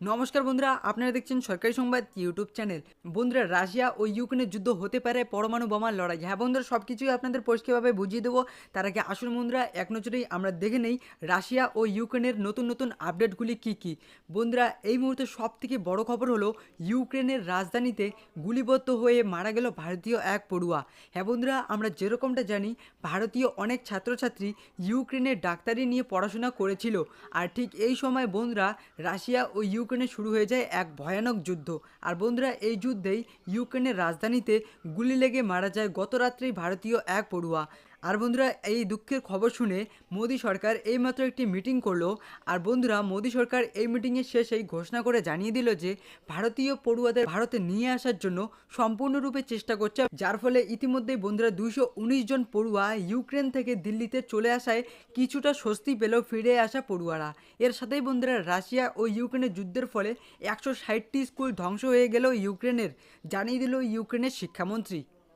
নমস্কার বন্ধুরা, আপনারা দেখছেন সরকারি সংবাদ ইউটিউব চ্যানেল। বন্ধুরা, রাশিয়া ও ইউক্রেনের যুদ্ধ হতে পারে পরমাণু বোমার লড়াই। হ্যাঁ বন্ধুরা, সব কিছুই আপনাদের পরিষ্কারভাবে বুঝিয়ে দেবো। তার আগে আসুন বন্ধুরা, এক নজরেই আমরা দেখে নেই রাশিয়া ও ইউক্রেনের নতুন নতুন আপডেটগুলি কী কী। বন্ধুরা, এই মুহূর্তে সবথেকে বড় খবর হলো ইউক্রেনের রাজধানীতে গুলিবদ্ধ হয়ে মারা গেল ভারতীয় এক পড়ুয়া। হ্যাঁ বন্ধুরা, আমরা যেরকমটা জানি ভারতীয় অনেক ছাত্রছাত্রী ইউক্রেনের ডাক্তারি নিয়ে পড়াশোনা করেছিল। আর ঠিক এই সময় বন্ধুরা, রাশিয়া ও ইউক্রেনে শুরু হয়ে যায় এক ভয়ানক যুদ্ধ। আর বন্ধুরা, এই যুদ্ধেই ইউক্রেনের রাজধানীতে গুলি লেগে মারা যায় গত রাত্রেই ভারতীয় এক পড়ুয়া। আর বন্ধুরা, এই দুঃখের খবর শুনে মোদী সরকার এইমাত্র একটি মিটিং করলো। আর বন্ধুরা, মোদী সরকার এই মিটিংয়ের শেষেই ঘোষণা করে জানিয়ে দিল যে ভারতীয় পড়ুয়াদের ভারতে নিয়ে আসার জন্য সম্পূর্ণরূপে চেষ্টা করছে, যার ফলে ইতিমধ্যেই বন্ধুরা 219 জন পড়ুয়া ইউক্রেন থেকে দিল্লিতে চলে আসায় কিছুটা স্বস্তি পেল ফিরে আসা পড়ুয়ারা। এর সাথেই বন্ধুরা, রাশিয়া ও ইউক্রেনের যুদ্ধের ফলে 160টি স্কুল ধ্বংস হয়ে গেল ইউক্রেনের, জানিয়ে দিল ইউক্রেনের শিক্ষামন্ত্রী।